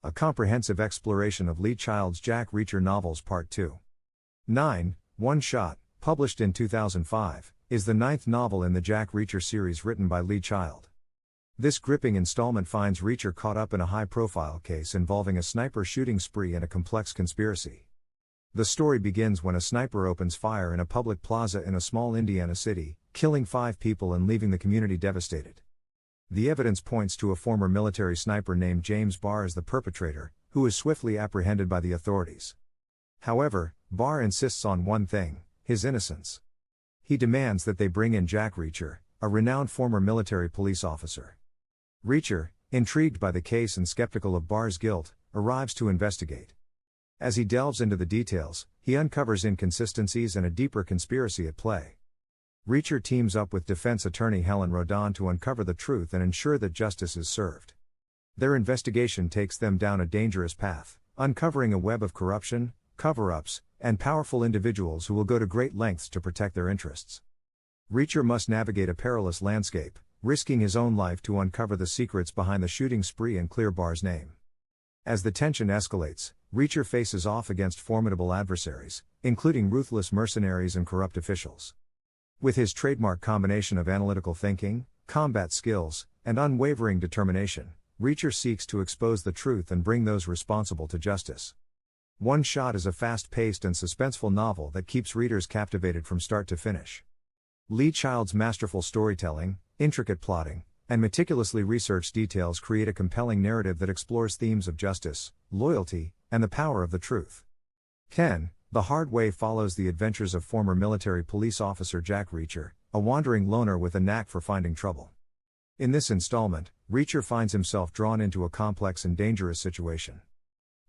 a comprehensive exploration of Lee Child's Jack Reacher novels Part 2. 9. One Shot, published in 2005, is the ninth novel in the Jack Reacher series written by Lee Child. This gripping installment finds Reacher caught up in a high-profile case involving a sniper shooting spree and a complex conspiracy. The story begins when a sniper opens fire in a public plaza in a small Indiana city, killing 5 people and leaving the community devastated. The evidence points to a former military sniper named James Barr as the perpetrator, who is swiftly apprehended by the authorities. However, Barr insists on one thing: his innocence. He demands that they bring in Jack Reacher, a renowned former military police officer. Reacher, intrigued by the case and skeptical of Barr's guilt, arrives to investigate. As he delves into the details, he uncovers inconsistencies and a deeper conspiracy at play. Reacher teams up with defense attorney Helen Rodin to uncover the truth and ensure that justice is served. Their investigation takes them down a dangerous path, uncovering a web of corruption, cover-ups, and powerful individuals who will go to great lengths to protect their interests. Reacher must navigate a perilous landscape, risking his own life to uncover the secrets behind the shooting spree and clear Barr's name. As the tension escalates, Reacher faces off against formidable adversaries, including ruthless mercenaries and corrupt officials. With his trademark combination of analytical thinking, combat skills, and unwavering determination, Reacher seeks to expose the truth and bring those responsible to justice. One Shot is a fast-paced and suspenseful novel that keeps readers captivated from start to finish. Lee Child's masterful storytelling, intricate plotting, and meticulously researched details create a compelling narrative that explores themes of justice, loyalty, and the power of the truth. 10. The Hard Way follows the adventures of former military police officer Jack Reacher, a wandering loner with a knack for finding trouble. In this installment, Reacher finds himself drawn into a complex and dangerous situation.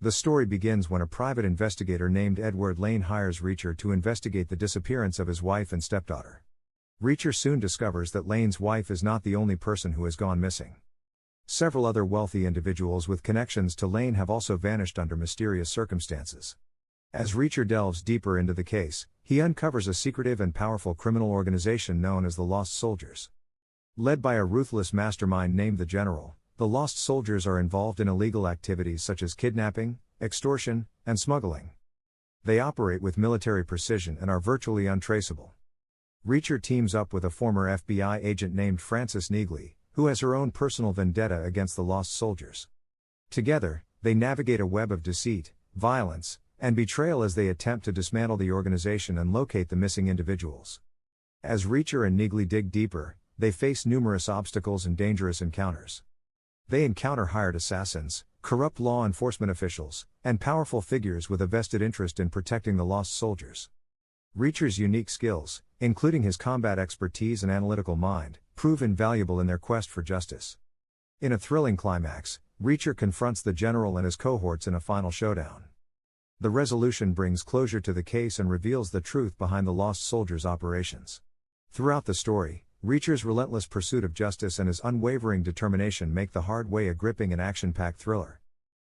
The story begins when a private investigator named Edward Lane hires Reacher to investigate the disappearance of his wife and stepdaughter. Reacher soon discovers that Lane's wife is not the only person who has gone missing. Several other wealthy individuals with connections to Lane have also vanished under mysterious circumstances. As Reacher delves deeper into the case, he uncovers a secretive and powerful criminal organization known as the Lost Soldiers. Led by a ruthless mastermind named the General, the Lost Soldiers are involved in illegal activities such as kidnapping, extortion, and smuggling. They operate with military precision and are virtually untraceable. Reacher teams up with a former FBI agent named Frances Neagley, who has her own personal vendetta against the Lost Soldiers. Together, they navigate a web of deceit, violence, and betrayal as they attempt to dismantle the organization and locate the missing individuals. As Reacher and Neagley dig deeper, they face numerous obstacles and dangerous encounters. They encounter hired assassins, corrupt law enforcement officials, and powerful figures with a vested interest in protecting the Lost Soldiers. Reacher's unique skills, including his combat expertise and analytical mind, prove invaluable in their quest for justice. In a thrilling climax, Reacher confronts the General and his cohorts in a final showdown. The resolution brings closure to the case and reveals the truth behind the Lost Soldiers' operations. Throughout the story, Reacher's relentless pursuit of justice and his unwavering determination make The Hard Way a gripping and action-packed thriller.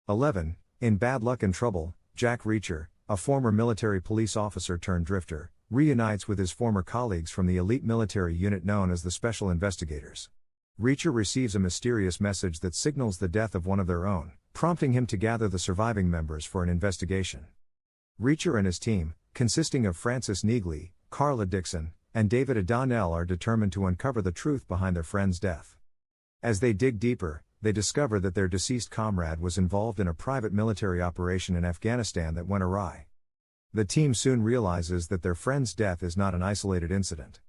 11. In Bad Luck and Trouble, Jack Reacher, a former military police officer turned drifter, reunites with his former colleagues from the elite military unit known as the Special Investigators. Reacher receives a mysterious message that signals the death of one of their own, prompting him to gather the surviving members for an investigation. Reacher and his team, consisting of Frances Neagley, Carla Dixon, and David O'Donnell, are determined to uncover the truth behind their friend's death. As they dig deeper, they discover that their deceased comrade was involved in a private military operation in Afghanistan that went awry. The team soon realizes that their friend's death is not an isolated incident.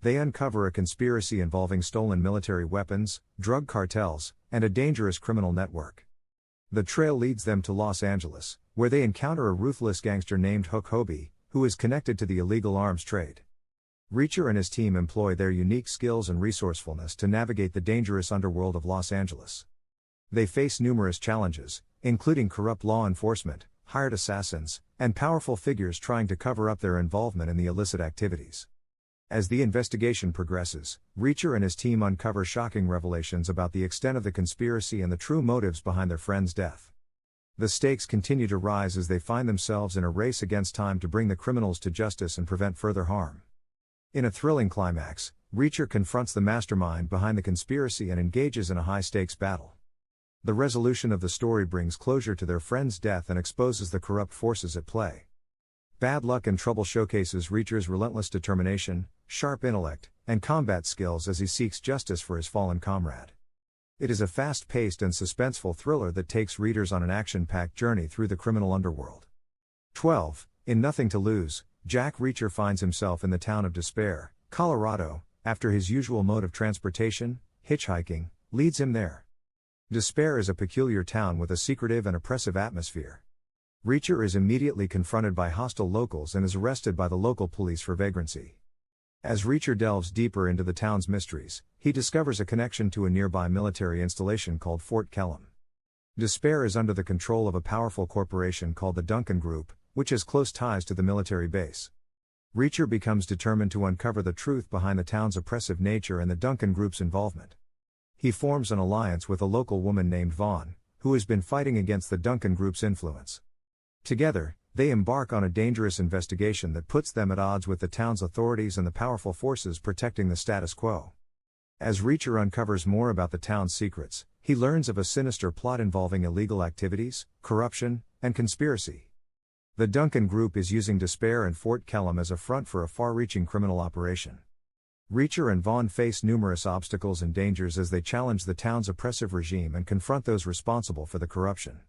They uncover a conspiracy involving stolen military weapons, drug cartels, and a dangerous criminal network. The trail leads them to Los Angeles, where they encounter a ruthless gangster named Hook Hobie, who is connected to the illegal arms trade. Reacher and his team employ their unique skills and resourcefulness to navigate the dangerous underworld of Los Angeles. They face numerous challenges, including corrupt law enforcement, hired assassins, and powerful figures trying to cover up their involvement in the illicit activities. As the investigation progresses, Reacher and his team uncover shocking revelations about the extent of the conspiracy and the true motives behind their friend's death. The stakes continue to rise as they find themselves in a race against time to bring the criminals to justice and prevent further harm. In a thrilling climax, Reacher confronts the mastermind behind the conspiracy and engages in a high-stakes battle. The resolution of the story brings closure to their friend's death and exposes the corrupt forces at play. Bad Luck and Trouble showcases Reacher's relentless determination, sharp intellect, and combat skills as he seeks justice for his fallen comrade. It is a fast-paced and suspenseful thriller that takes readers on an action-packed journey through the criminal underworld. 12. In Nothing to Lose, Jack Reacher finds himself in the town of Despair, Colorado, after his usual mode of transportation, hitchhiking, leads him there. Despair is a peculiar town with a secretive and oppressive atmosphere. Reacher is immediately confronted by hostile locals and is arrested by the local police for vagrancy. As Reacher delves deeper into the town's mysteries, he discovers a connection to a nearby military installation called Fort Kellam. Despair is under the control of a powerful corporation called the Duncan Group, which has close ties to the military base. Reacher becomes determined to uncover the truth behind the town's oppressive nature and the Duncan Group's involvement. He forms an alliance with a local woman named Vaughn, who has been fighting against the Duncan Group's influence. Together, they embark on a dangerous investigation that puts them at odds with the town's authorities and the powerful forces protecting the status quo. As Reacher uncovers more about the town's secrets, he learns of a sinister plot involving illegal activities, corruption, and conspiracy. The Duncan Group is using Despair and Fort Kellam as a front for a far-reaching criminal operation. Reacher and Vaughn face numerous obstacles and dangers as they challenge the town's oppressive regime and confront those responsible for the corruption.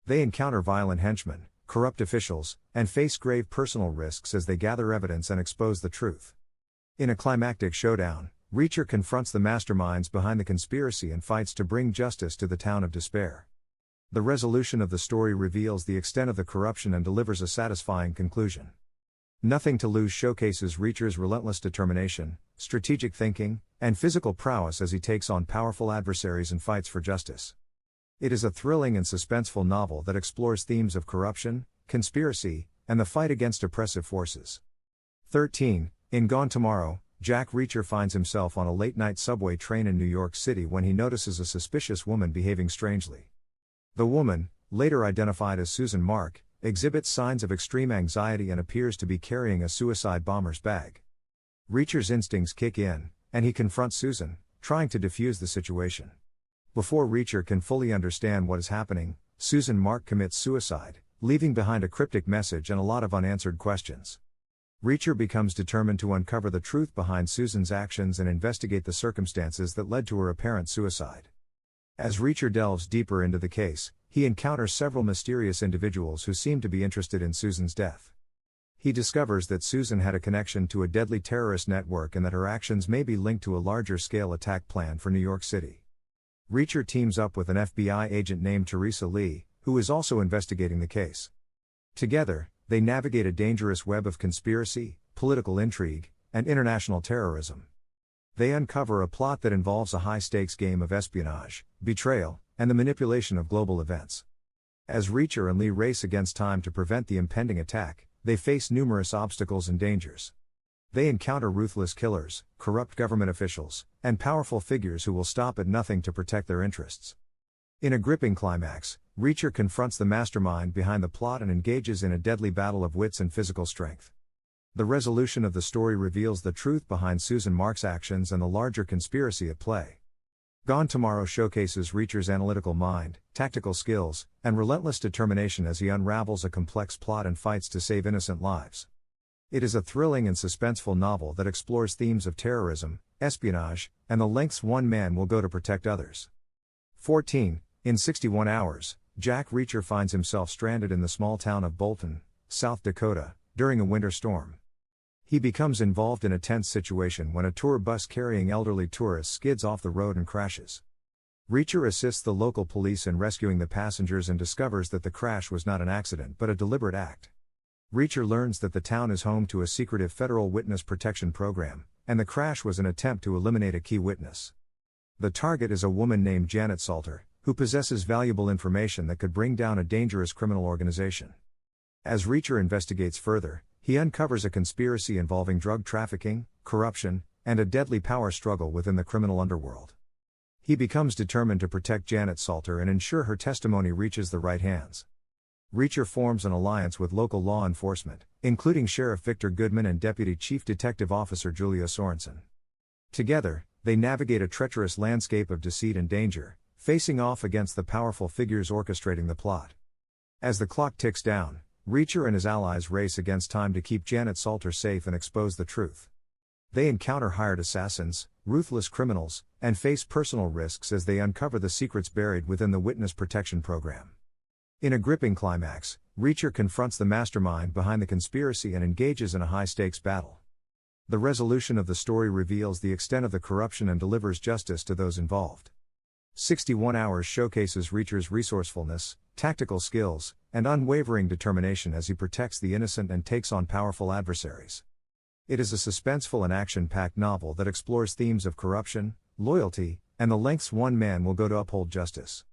They encounter violent henchmen, corrupt officials, and face grave personal risks as they gather evidence and expose the truth. In a climactic showdown, Reacher confronts the masterminds behind the conspiracy and fights to bring justice to the town of Despair. The resolution of the story reveals the extent of the corruption and delivers a satisfying conclusion. Nothing to Lose showcases Reacher's relentless determination, strategic thinking, and physical prowess as he takes on powerful adversaries and fights for justice. It is a thrilling and suspenseful novel that explores themes of corruption, conspiracy, and the fight against oppressive forces. 13. In Gone Tomorrow, Jack Reacher finds himself on a late-night subway train in New York City when he notices a suspicious woman behaving strangely. The woman, later identified as Susan Mark, exhibits signs of extreme anxiety and appears to be carrying a suicide bomber's bag. Reacher's instincts kick in, and he confronts Susan, trying to defuse the situation. Before Reacher can fully understand what is happening, Susan Mark commits suicide, leaving behind a cryptic message and a lot of unanswered questions. Reacher becomes determined to uncover the truth behind Susan's actions and investigate the circumstances that led to her apparent suicide. As Reacher delves deeper into the case, he encounters several mysterious individuals who seem to be interested in Susan's death. He discovers that Susan had a connection to a deadly terrorist network and that her actions may be linked to a larger-scale attack plan for New York City. Reacher teams up with an FBI agent named Teresa Lee, who is also investigating the case. Together, they navigate a dangerous web of conspiracy, political intrigue, and international terrorism. They uncover a plot that involves a high-stakes game of espionage, betrayal, and the manipulation of global events. As Reacher and Lee race against time to prevent the impending attack, they face numerous obstacles and dangers. They encounter ruthless killers, corrupt government officials, and powerful figures who will stop at nothing to protect their interests. In a gripping climax, Reacher confronts the mastermind behind the plot and engages in a deadly battle of wits and physical strength. The resolution of the story reveals the truth behind Susan Mark's actions and the larger conspiracy at play. Gone Tomorrow showcases Reacher's analytical mind, tactical skills, and relentless determination as he unravels a complex plot and fights to save innocent lives. It is a thrilling and suspenseful novel that explores themes of terrorism, espionage, and the lengths one man will go to protect others. 14. In 61 Hours, Jack Reacher finds himself stranded in the small town of Bolton, South Dakota, during a winter storm. He becomes involved in a tense situation when a tour bus carrying elderly tourists skids off the road and crashes. Reacher assists the local police in rescuing the passengers and discovers that the crash was not an accident but a deliberate act. Reacher learns that the town is home to a secretive federal witness protection program, and the crash was an attempt to eliminate a key witness. The target is a woman named Janet Salter, who possesses valuable information that could bring down a dangerous criminal organization. As Reacher investigates further, he uncovers a conspiracy involving drug trafficking, corruption, and a deadly power struggle within the criminal underworld. He becomes determined to protect Janet Salter and ensure her testimony reaches the right hands. Reacher forms an alliance with local law enforcement, including Sheriff Victor Goodman and Deputy Chief Detective Officer Julia Sorensen. Together, they navigate a treacherous landscape of deceit and danger, facing off against the powerful figures orchestrating the plot. As the clock ticks down, Reacher and his allies race against time to keep Janet Salter safe and expose the truth. They encounter hired assassins, ruthless criminals, and face personal risks as they uncover the secrets buried within the Witness Protection Program. In a gripping climax, Reacher confronts the mastermind behind the conspiracy and engages in a high-stakes battle. The resolution of the story reveals the extent of the corruption and delivers justice to those involved. 61 Hours showcases Reacher's resourcefulness, tactical skills, and unwavering determination as he protects the innocent and takes on powerful adversaries. It is a suspenseful and action-packed novel that explores themes of corruption, loyalty, and the lengths one man will go to uphold justice.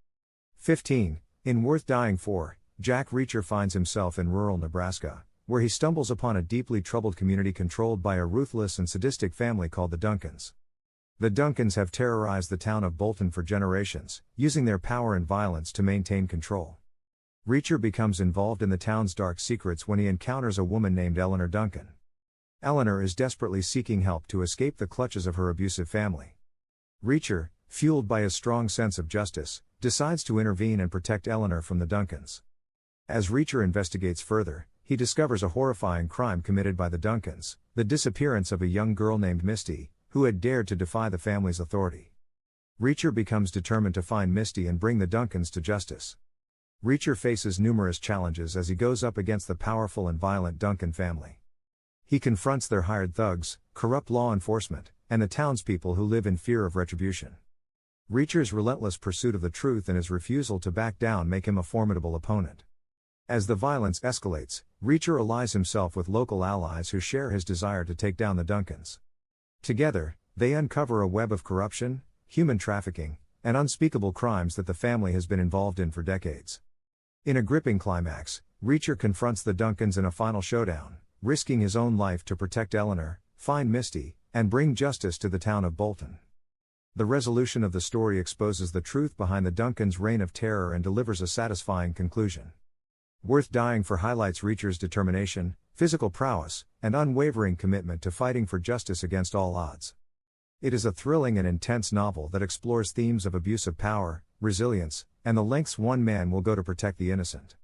15. In Worth Dying For, Jack Reacher finds himself in rural Nebraska, where he stumbles upon a deeply troubled community controlled by a ruthless and sadistic family called the Duncans. The Duncans have terrorized the town of Bolton for generations, using their power and violence to maintain control. Reacher becomes involved in the town's dark secrets when he encounters a woman named Eleanor Duncan. Eleanor is desperately seeking help to escape the clutches of her abusive family. Reacher, fueled by his strong sense of justice, decides to intervene and protect Eleanor from the Duncans. As Reacher investigates further, he discovers a horrifying crime committed by the Duncans, the disappearance of a young girl named Misty, who had dared to defy the family's authority. Reacher becomes determined to find Misty and bring the Duncans to justice. Reacher faces numerous challenges as he goes up against the powerful and violent Duncan family. He confronts their hired thugs, corrupt law enforcement, and the townspeople who live in fear of retribution. Reacher's relentless pursuit of the truth and his refusal to back down make him a formidable opponent. As the violence escalates, Reacher allies himself with local allies who share his desire to take down the Duncans. Together, they uncover a web of corruption, human trafficking, and unspeakable crimes that the family has been involved in for decades. In a gripping climax, Reacher confronts the Duncans in a final showdown, risking his own life to protect Eleanor, find Misty, and bring justice to the town of Bolton. The resolution of the story exposes the truth behind the Duncans' reign of terror and delivers a satisfying conclusion. Worth Dying For highlights Reacher's determination, physical prowess, and unwavering commitment to fighting for justice against all odds. It is a thrilling and intense novel that explores themes of abuse of power, resilience, and the lengths one man will go to protect the innocent.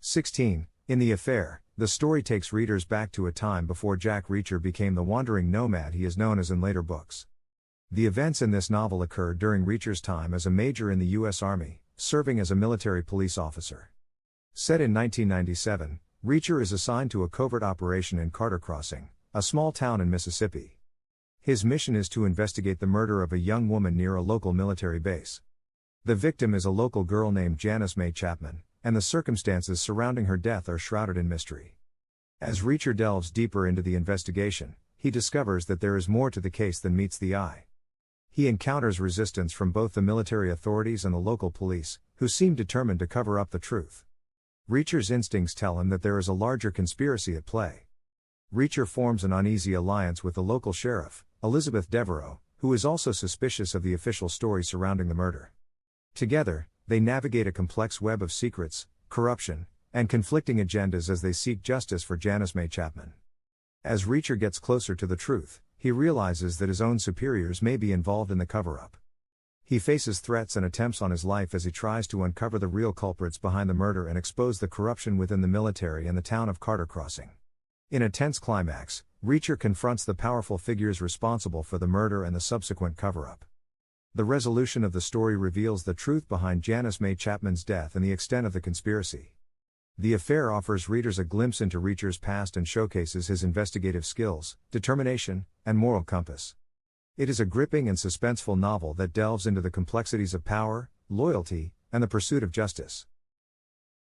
16. In The Affair, the story takes readers back to a time before Jack Reacher became the wandering nomad he is known as in later books. The events in this novel occurred during Reacher's time as a major in the U.S. Army, serving as a military police officer. Set in 1997, Reacher is assigned to a covert operation in Carter Crossing, a small town in Mississippi. His mission is to investigate the murder of a young woman near a local military base. The victim is a local girl named Janice May Chapman, and the circumstances surrounding her death are shrouded in mystery. As Reacher delves deeper into the investigation, he discovers that there is more to the case than meets the eye. He encounters resistance from both the military authorities and the local police, who seem determined to cover up the truth. Reacher's instincts tell him that there is a larger conspiracy at play. Reacher forms an uneasy alliance with the local sheriff, Elizabeth Devereaux, who is also suspicious of the official story surrounding the murder. Together, they navigate a complex web of secrets, corruption, and conflicting agendas as they seek justice for Janice May Chapman. As Reacher gets closer to the truth, he realizes that his own superiors may be involved in the cover-up. He faces threats and attempts on his life as he tries to uncover the real culprits behind the murder and expose the corruption within the military and the town of Carter Crossing. In a tense climax, Reacher confronts the powerful figures responsible for the murder and the subsequent cover-up. The resolution of the story reveals the truth behind Janice May Chapman's death and the extent of the conspiracy. The Affair offers readers a glimpse into Reacher's past and showcases his investigative skills, determination, and moral compass. It is a gripping and suspenseful novel that delves into the complexities of power, loyalty, and the pursuit of justice.